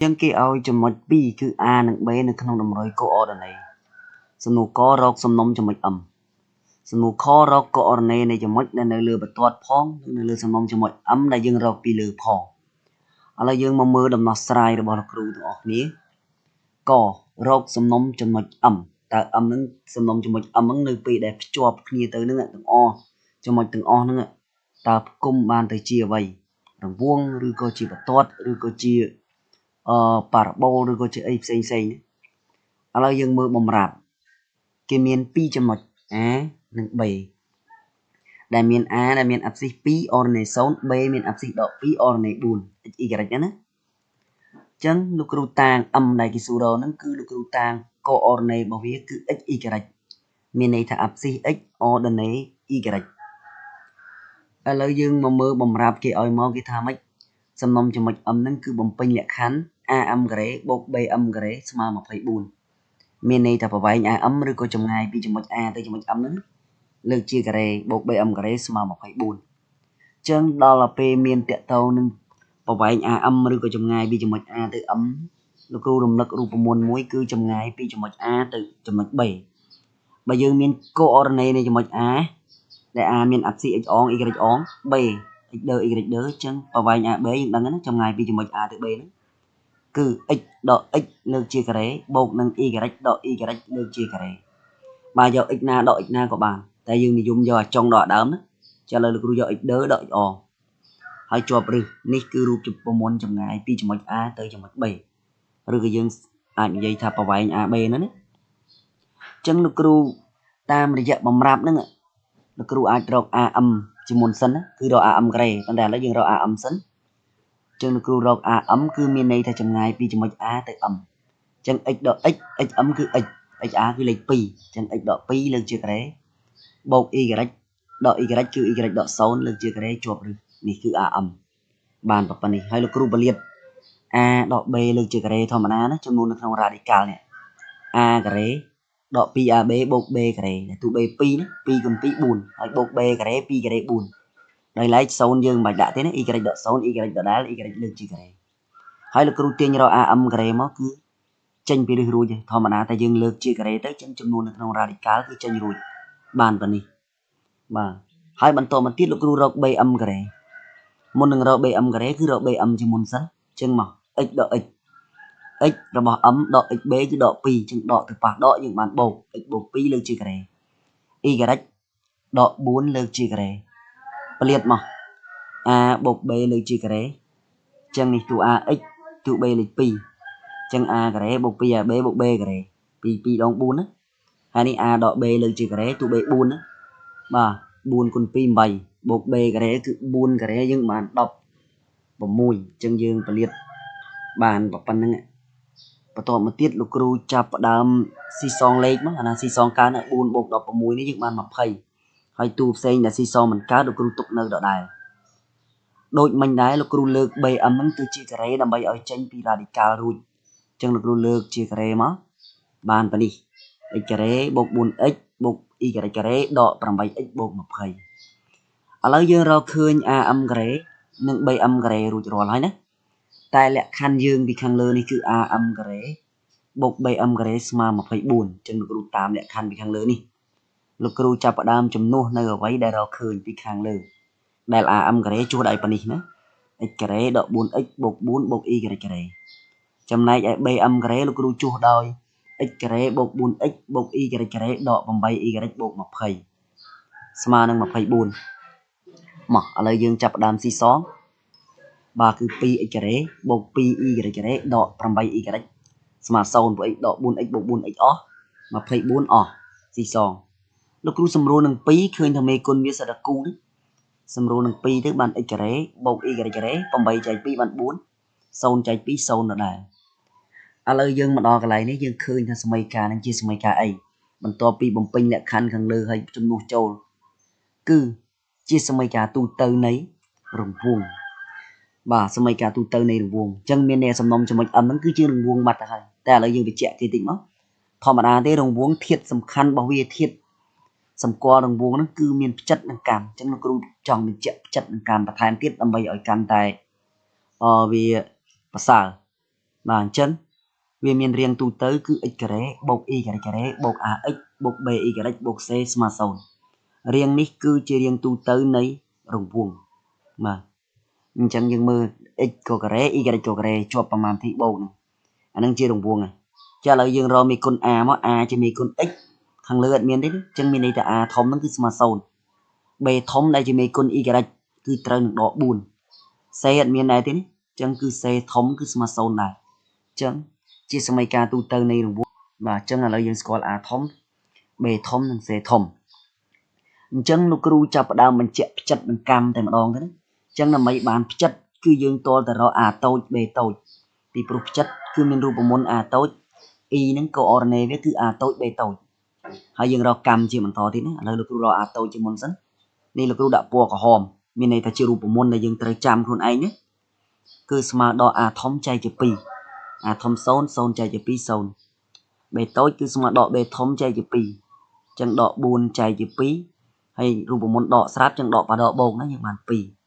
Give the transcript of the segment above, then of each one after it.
Dân kia ơi cho một B cứ A nâng B nâng không đồng rồi coordinate. Sầm nụ có rọc sầm nông cho một âm. Sầm nụ có rọc coordinate này cho một nên lừa bật toát phong nên lừa sầm nông cho một âm là dân rọc pi lừa phong. Là dân mà mơ đầm nó sai rồi bỏ được ru tụi ọc ní. Có rọc sầm nông cho một âm. Ta âm nâng sầm nông cho một âm nâng lừa pi đẹp chọp kia tới nâng từng o cho một từng o nâng ta cùng bàn tới chia vậy. Rồng vuông rồi có chia bật toát rồi có chia parabol ឬក៏ជាអីផ្សេងៗឥឡូវយើងមើលបំរាប់គេមាន2ចំណុច A និង B ដែលមាន A ដែលមាន abscisse 2 ordinate 0 B មាន abscisse ដក2 ordinate 4 x y ណាអញ្ចឹងលោកគ្រូតាង m ដែលគេសួររកហ្នឹងគឺលោកគ្រូតាង coordinate របស់វាគឺ x y មានន័យថា abscisse x ordinate y ឥឡូវយើងមកមើលបំរាប់គេឲ្យមកគេថាម៉េចសំណុំចំណុច m ហ្នឹងគឺបំពេញលក្ខខណ្ឌ am ការ៉េបូក bm ការ៉េស្មើ24មានន័យថាប្រវែង am ឬក៏ចម្ងាយពីចំណុច a ទៅចំណុច m ហ្នឹងលើកជាការ៉េបូក bm ការ៉េស្មើ24អញ្ចឹងដល់ពេលមានតកតងនឹងប្រវែង am ឬក៏ចម្ងាយពីចំណុច a ទៅ m លោកគ្រូរំលឹករូបមន្តមួយគឺចម្ងាយពីចំណុច a ទៅចំណុច b បើយើងមាន coordinate នៃចំណុច a ដែល a មាន abscisse x អង y អង b x ដឺ y ដឺអញ្ចឹងប្រវែង AB យើងដឹងណាចម្ងាយពីចំណុច A ទៅ B ហ្នឹងគឺ x ដក x លើកជាការ៉េបូកនឹង y ដក y លើកជាការ៉េបើយក x ណាដក x ណាក៏បានតែយើងនិយមយកអាចុងដកដើមណាចាឥឡូវលោកគ្រូយក x ដឺដក x អងហើយជាប់រឹសនេះគឺរូបប្រព័ន្ធចម្ងាយពីចំណុច A ទៅចំណុច B ឬក៏យើងអាចនិយាយថាប្រវែង AB ហ្នឹងណាអញ្ចឹងលោកគ្រូតាមរយៈបំរាប់ហ្នឹងលោកគ្រូអាចរក AM ជាមុនសិនណាគឺរក AM ការ៉េប៉ុន្តែឥឡូវយើងរក AM សិនអញ្ចឹងលោកគ្រូរក AM គឺមានន័យថាចម្ងាយពីចំណុច A ទៅ M អញ្ចឹង x ដក x xm គឺ x xa គឺលេខ2អញ្ចឹង x ដក2លើកជាការ៉េបូក y ដក y គឺ y ដក0លើកជាការ៉េជាប់រឹសនេះគឺ AM បានប៉ុណ្ណេះហើយលោកគ្រូបលាត A ដក B លើកជាការ៉េធម្មតាណាចំនួននៅក្នុង radical នេះ A ការ៉េដក 2AB បូក B ការ៉េទូ B 2ណា2គុណ2 4ហើយបូក B ការ៉េ2ការ៉េ4ដោយឡែក0យើងមិនបាច់ដាក់ទេណា y ដក0 y ដដែល y លើកជាការ៉េហើយលោកគ្រូទាញរក AM ការ៉េមកគឺចេញពីរឹសរួចធម្មតាតែយើងលើកជាការ៉េទៅចឹងចំនួននៅក្នុង radical គឺចេញរួចបានប៉ុណ្នេះបាទហើយបន្តមកទៀតលោកគ្រូរក BM ការ៉េមុននឹងរក BM ការ៉េគឺរក BM ជាមុនសិនចឹងមក x ដក x x របស់ m ដក xb គឺដក2ចឹងដកទៅប៉ះដកយើងបានបូក x បូក2លើកជាការ៉េ y ដក4លើកជាការ៉េប្រៀបមក a បូក b លើកជាការ៉េចឹងនេះទូ ax ទូ b លេខ2ចឹង a ការ៉េបូក 2ab បូក b ការ៉េ2 ដង4ណាហើយនេះ a ដក b លើកជាការ៉េទូ b 4ណាបាទ4គុណ2 8បូក b ការ៉េគឺ4ការ៉េយើងបាន16ចឹងយើងប្រៀបបានប៉ុណ្្នឹងបន្តមកទៀតលោកគ្រូចាប់ផ្ដើមស៊ីសងលេខមកអាណាស៊ីសងកើន4បូក16នេះយើងបាន20ហើយតួផ្សេងដែលស៊ីសងមិនកើតលោកគ្រូទុកនៅដដែលដូចមិញដែរលោកគ្រូលើក BM ហ្នឹងទៅជាការ៉េដើម្បីឲ្យចេញពី radical រួចអញ្ចឹងលោកគ្រូលើកជាការ៉េមកបានប៉ុណ្នេះ x ការ៉េបូក 4x បូក y ការ៉េដក 8x បូក 20ឥឡូវយើងរកឃើញ AM ការ៉េនិង BM ការ៉េរួចរាល់ហើយណាតែលក្ខខណ្ឌយើងពីខាងលើនេះគឺ AM ការ៉េបូក BM ការ៉េស្មើ24អញ្ចឹងលោកគ្រូតាមលក្ខខណ្ឌពីខាងលើនេះលោកគ្រូចាប់ផ្ដើមជំនួសនៅអ្វីដែលរកឃើញពីខាងលើដែល AM ការ៉េជួសដោយប៉ុណ្នេះណា x ការ៉េដក 4x បូក 4 បូក y ការ៉េចំណែកឯ BM ការ៉េលោកគ្រូជួសដោយ x ការ៉េបូក 4x បូក y ការ៉េដក 8y បូក20ស្មើនឹង24មកឥឡូវយើងចាប់ផ្ដើមស៊ីសងបាទគឺ 2x ការ៉េបូក 2y ការ៉េដក 8y ស្មើ0ព្រោះ x ដក 4x បូក 4x អស់24អស់ស៊ីសងលោកគ្រូសម្រួលនឹង2ឃើញថាមេគុណវាសិតតែគូនេះសម្រួលនឹង2ទៅបាន x ការ៉េបូក y ការ៉េ8ចែក2បាន4 0ចែក2 0ដដែលឥឡូវយើងមកដល់កន្លែងនេះយើងឃើញថាសមីការនឹងជាសមីការអីបន្ទាប់ពីបំពេញលក្ខខណ្ឌខាងលើហើយជំនួសចូលគឺជាសមីការទូទៅនៃរង្វង់បាទសមីការទូទៅនៃរង្វង់អញ្ចឹងមានន័យសំណុំចំណុច m ហ្នឹងគឺជារង្វង់បាត់ទៅហើយតែឥឡូវយើងបញ្ជាក់គេតិចមកធម្មតាទេរង្វង់ធាតុសំខាន់របស់វាធាតុសម្គាល់រង្វង់ហ្នឹងគឺមានផ្ចិតនិងកម្មអញ្ចឹងលោកគ្រូចង់បញ្ជាក់ផ្ចិតនិងកម្មបន្ថែមទៀតដើម្បីឲ្យកាន់តែវាប្រសើរ បាទអញ្ចឹងវាមានរាងទូទៅគឺ x ការ៉េបូក y ការ៉េបូក ax បូក by បូក c ស្មើ0រាងនេះគឺជារាងទូទៅនៃរង្វង់បាទអញ្ចឹងយើងមើល x ក៏ការ៉េ y ក៏ការ៉េជាប់ប្រមាណទីបូកហ្នឹងអានឹងជារង្វង់ហើយចាឥឡូវយើងរកមេគុណ a មក a ជាមេគុណ x ខាងលើអត់មានទេអញ្ចឹងមានន័យថា a ធំហ្នឹងគឺស្មើ0 b ធំដែលជាមេគុណ y គឺត្រូវនឹងដក4 c អត់មានដែរទេនេះអញ្ចឹងគឺ c ធំគឺស្មើ0ដែរអញ្ចឹងជាសមីការទូទៅនៃរង្វង់បាទអញ្ចឹងឥឡូវយើងស្គាល់ a ធំ b ធំនិង c ធំអញ្ចឹងលោកគ្រូចាប់ផ្ដើមបញ្ជាក់ផ្ចិតនឹងកម្មតែម្ដងទៅណាអញ្ចឹងដើម្បីបានផ្ចិតគឺយើងតល់តែរក a តូច b តូចពីព្រោះផ្ចិតគឺមានរូបមន្ត a តូច e ហ្នឹងកូអរណេវាគឺ a តូច b តូចហើយយើងរកកម្មជាបន្តទៀតណាឥឡូវលោកគ្រូរក a តូចជាមុនសិននេះលោកគ្រូដាក់ពណ៌ក្រហមមានន័យថាជារូបមន្តដែលយើងត្រូវចាំខ្លួនឯងណាគឺស្មើដល់ a ធំចែកជា2 a ធំ0 0ចែកជា2 0 b តូចគឺស្មើដល់ b ធំចែកជា2អញ្ចឹងដក4ចែកជា2ហើយរូបមន្តដកស្រាប់ចឹងដកបាដកបូកណាយើងបាន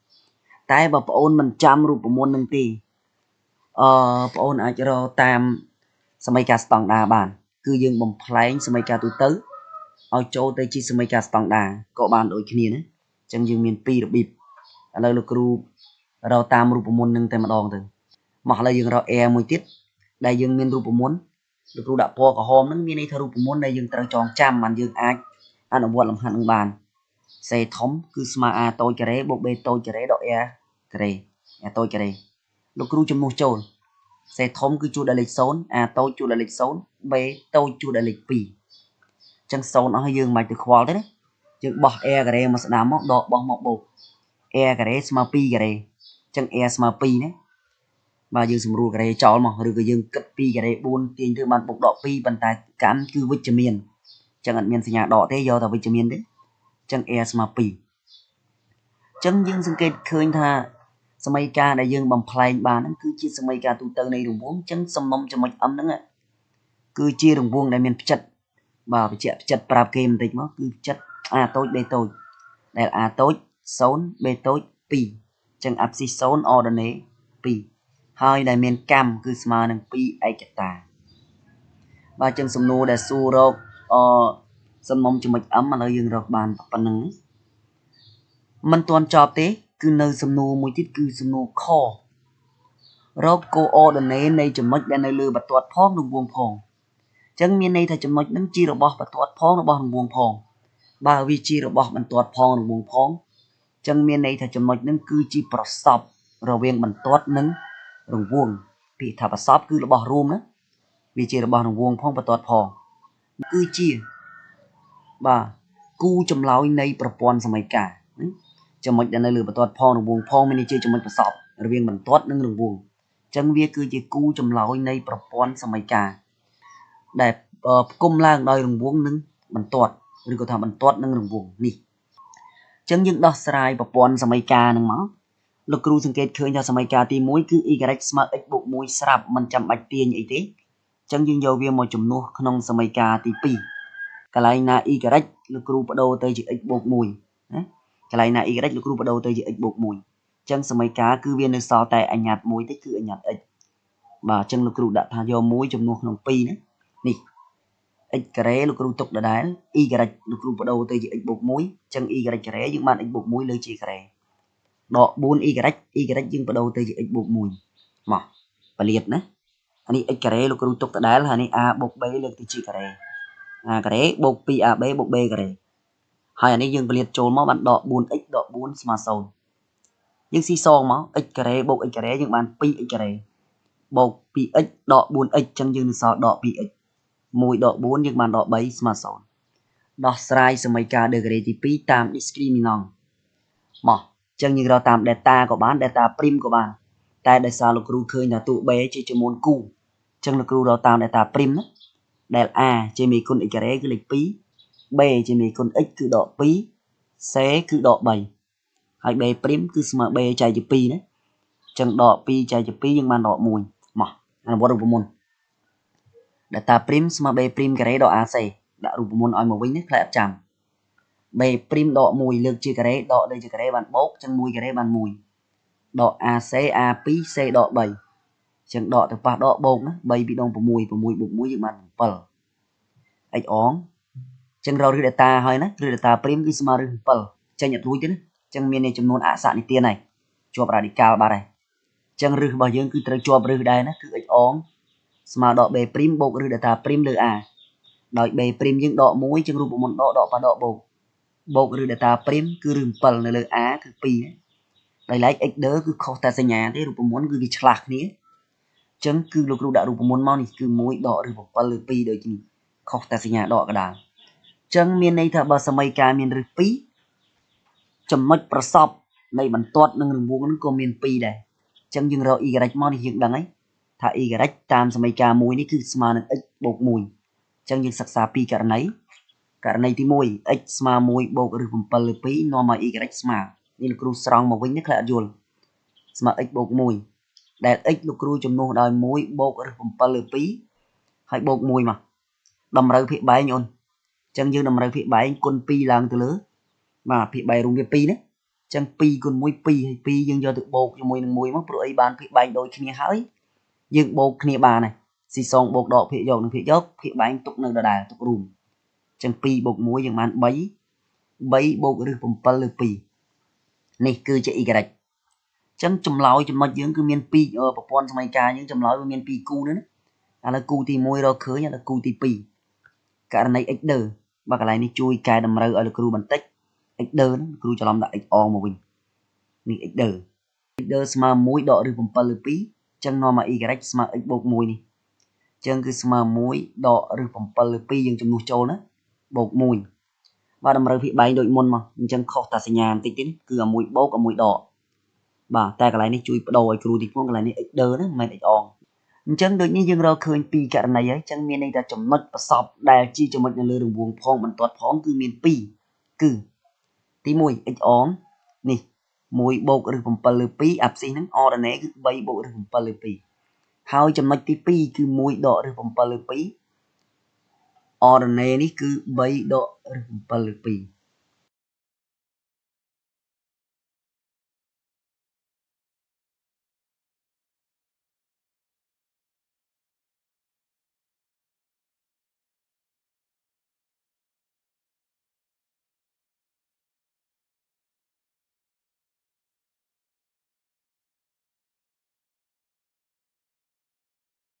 2តែបើប្អូនមិនចាំរូបមន្តនឹងទេប្អូនអាចរកតាមសមីការស្តង់ដារបានគឺយើងបំផ្លែងសមីការទូទៅឲ្យចូលទៅជាសមីការស្តង់ដារក៏បានដូចគ្នាណាអញ្ចឹងយើងមាន2របៀបឥឡូវលោកគ្រូរកតាមរូបមន្តនឹងតែម្ដងទៅមកឥឡូវយើងរក air មួយទៀតដែលយើងមានរូបមន្តលោកគ្រូដាក់ពណ៌ក្រហមហ្នឹងមានន័យថារូបមន្តដែលយើងត្រូវចងចាំបានយើងអាចអនុវត្តលំហាត់នឹងបាន c ធំគឺស្មើ a តូចការ៉េបូក b តូចការ៉េដក a ការ៉េ a តូចការ៉េលោកគ្រូជំនួសចូល c ធំគឺជួរដោយលេខ0 a តូចជួរដោយលេខ0 b តូចជួរដោយលេខ2អញ្ចឹង0អស់ហើយយើងមិនបាច់ទៅខ្វល់ទេណាយើងបោះ a ការ៉េមកស្ដាំមកដកបោះមកបូក a ការ៉េស្មើ2ការ៉េអញ្ចឹង a ស្មើ2ណាបាទយើងសម្រួលការ៉េចោលមកឬក៏យើងគិត2ការ៉េ4ទាញទៅបានបូកដក2ប៉ុន្តែកម្មគឺវិជ្ជមានអញ្ចឹងអត់មានសញ្ញាដកទេយកតែវិជ្ជមានទេអញ្ចឹង a ស្មើ2អញ្ចឹងយើងសង្កេតឃើញថាសមីការដែលយើងបំផ្លែងបានហ្នឹងគឺជាសមីការទូទៅនៃរង្វង់អញ្ចឹងសំណុំចំណុច m ហ្នឹងគឺជារង្វង់ដែលមានផ្ចិតបាទបញ្ជាក់ផ្ចិតប្រាប់គេបន្តិចមកគឺផ្ចិត a តូច b តូចដែល a តូច0 b តូច2អញ្ចឹង abscis 0 ordonnée 2ហើយដែលមានកម្មគឺស្មើនឹង2ឯកតាបាទអញ្ចឹងសំណួរដែលសួររកសំណុំចំណុច m ឥឡូវយើងរកបានប៉ុណ្្នឹងមិនទាន់ចប់ទេគឺនៅសំណួរមួយទៀតគឺសំណួរខរក coordinate នៃចំណុចដែលនៅលើបន្ទាត់ផងរង្វង់ផងអញ្ចឹងមានន័យថាចំណុចហ្នឹងជារបស់បន្ទាត់ផងរបស់រង្វង់ផងបើវាជារបស់បន្ទាត់ផងរង្វង់ផងអញ្ចឹងមានន័យថាចំណុចហ្នឹងគឺជាប្រសពរវាងបន្ទាត់និងរង្វង់ពាក្យថាប្រសពគឺរបស់រួមណាវាជារបស់រង្វង់ផងបន្ទាត់ផងគឺជាបាទគូចម្លើយនៃប្រព័ន្ធសមីការចំណុចដែលនៅលើបន្ទាត់ផងរង្វង់ផងមានន័យជាចំណុចប្រសពរវាងបន្ទាត់និងរង្វង់អញ្ចឹងវាគឺជាគូចម្លើយនៃប្រព័ន្ធសមីការដែលផ្គុំឡើងដោយរង្វង់និងបន្ទាត់ឬក៏ថាបន្ទាត់និងរង្វង់នេះអញ្ចឹងយើងដោះស្រាយប្រព័ន្ធសមីការនឹងមកលោកគ្រូសង្កេតឃើញថាសមីការទី1គឺ y ស្មើ x បូក1ស្រាប់មិនចាំបាច់ទាញអីទេអញ្ចឹងយើងយកវាមកជំនួសក្នុងសមីការទី2កន្លែងណា y លោកគ្រូបដូរទៅជា x បូក1ណាកន្លែងណា y លោកគ្រូបដូរទៅជា x បូក1អញ្ចឹងសមីការគឺវានៅសល់តែអញ្ញត្តិមួយទេគឺអញ្ញត្តិ x បាទអញ្ចឹងលោកគ្រូដាក់ថាយក1ជំនួសក្នុង2ណានេះ x ការ៉េលោកគ្រូទុកដដែល y លោកគ្រូបដូរទៅជា x បូក1អញ្ចឹង y ការ៉េយើងបាន x បូក1លើជាការ៉េដក 4y y យើងបដូរទៅជា x បូក1មកបលាតណាអានេះ x ការ៉េលោកគ្រូទុកដដែលហើយនេះ a បូក b លើកទៅជាការ៉េ a ការ៉េបូក 2ab បូក b ការ៉េហើយអានេះយើងបលាតចូលមកបានដក 4x ដក4ស្មើ0យើងស៊ីសងមក x ការ៉េបូក x ការ៉េយើងបាន 2x ការ៉េបូក 2x ដក 4x អញ្ចឹងយើងនឹងសល់ដក 2x 1ដក4យើងបានដក3ស្មើ0ដោះស្រាយសមីការ degree ទី2តាម discriminant មកអញ្ចឹងយើងរកតាម delta ក៏បាន delta prime ក៏បានតែដោយសារលោកគ្រូឃើញថាតួ b ជាចំនួនគូអញ្ចឹងលោកគ្រូរកតាម delta prime ណាដែល a ជាមេគុណ x ការ៉េគឺលេខ2 b ជាមេគុណ x គឺដក2 c គឺដក3ហើយ b ព្រីមគឺស្មើ b ចែកជា2ណាអញ្ចឹងដក2ចែកជា2យើងបានដក1មកអនុវត្តរូបមន្ត delta prime ស្មើ b ព្រីមការ៉េដក ac ដាក់រូបមន្តឲ្យមកវិញណាខ្លាចអត់ចាំ b ព្រីមដក1លើកជាការ៉េដកលើជាការ៉េបានបូកអញ្ចឹង1ការ៉េបាន1ដក ac a2 c ដក3អញ្ ចឹងដកទៅប៉ះដកបូកណា3 ពីដង 6 6 បូក 1 យើងបាន 7 x អងចឹងរកឬ data ហើយណាឬ data ព្រីមគឺស្មើឬ 7 ចេញអត់រួចទេណាចឹងមានចំនួនអក្សរនិទានហើយជាប់ radical បាត់ហើយចឹងឬរបស់យើងគឺត្រូវជាប់ឬដែរណាគឺ x អងស្មើដក b ព្រីមបូកឬ data ព្រីមលើ a ដោយ b ព្រីមយើងដក 1 ចឹងរូបមន្តដកប៉ះដកបូកបូកឬ data ព្រីមគឺឬ 7 នៅលើ a គឺ 2 ដោយឡែក x ដឺគឺខុសតែសញ្ញាទេរូបមន្តគឺវាឆ្លាស់គ្នាចឹងគឺលោកគ្រូដាក់រូបមន្តមកនេះគឺ1ដកឬ 7 លើ 2 ដូចនេះខុសតែសញ្ញាដកកដាលចឹងមានន័យថាបើសមីការមានឬ 2ចំណុចប្រសពនៃបន្ទាត់នឹងរង្វង់ហ្នឹងក៏មាន 2 ដែរចឹងយើងរក y មកនេះយើងដឹងហើយថា y តាមសមីការ1នេះគឺស្មើនឹង x បូក 1ចឹងយើងសិក្សាពីករណីទី1 x ស្មើ1បូកឬ 7 លើ 2នាំឲ្យ y ស្មើនេះលោកគ្រូស្រង់មកវិញខ្លះអត់យល់ស្មើ x បូក 1ដែល x លោកគ្រូជំនួសដោយ1បូកឬ 7 លើ 2ហើយបូក 1 មកតម្រូវភាគបែងអូនចឹងយើងតម្រូវភាគបែងគុណ 2 ឡើងទៅលើបាទភាគបែងរួមវា 2ណាចឹង2គុណ1 2ហើយ2យើងយកទៅបូកជាមួយនឹង1មកព្រោះអីបានភាគបែងដូចគ្នាហើយយើងបូកគ្នាបានហើយស៊ីសងបូកដកភាគយកនឹងភាគយកភាគបែងទុកនៅដដែលទុករួមចឹង2បូក 1យើងបាន 3 បូកឬ 7 លើ 2នេះគឺជា y ចឹងចម្លើយចំណុចយើងគឺមាន2ប្រព័ន្ធសមីការយើងចម្លើយវាមាន2គូនេះណាឥឡូវគូទី1រកឃើញឥឡូវគូទី2ករណី x ដឺបើកន្លែងនេះជួយកែតម្រូវឲ្យលោកគ្រូបន្តិច x ដឺហ្នឹងគ្រូច្រឡំដាក់ x អងមកវិញនេះ x ដឺស្មើ1ដកឬ 7 លើ 2ចឹងនាំមក y ស្មើ x បូក 1នេះចឹងគឺស្មើ1ដកឬ 7 លើ 2យើងជំនួសចូលណាបូក 1បាទតម្រូវភាគបែងដូចមុនមកអញ្ចឹងខុសតែសញ្ញាបន្តិចទេគឺអា1បូកអា1ដកបាទតែកន្លែងនេះជួយបដូរឲ្យគ្រូទីផងកន្លែងនេះ x ដឺណាមិនមែន x អងអញ្ចឹងដូចនេះយើងរកឃើញពីករណីហើយអញ្ចឹងមានន័យថាចំណុចប្រសពដែលជាចំណុចនៅលើរង្វង់ផងបន្ទាត់ផងគឺមាន2គឺទី1 x អងនេះ1បូកឬ 7 លើ 2អាផ្សេងហ្នឹងអរណេគឺ3បូកឬ 7 លើ 2ហើយចំណុចទី2គឺ1ដកឬ 7 លើ 2អរណេនេះគឺ3ដកឬ 7 លើ 2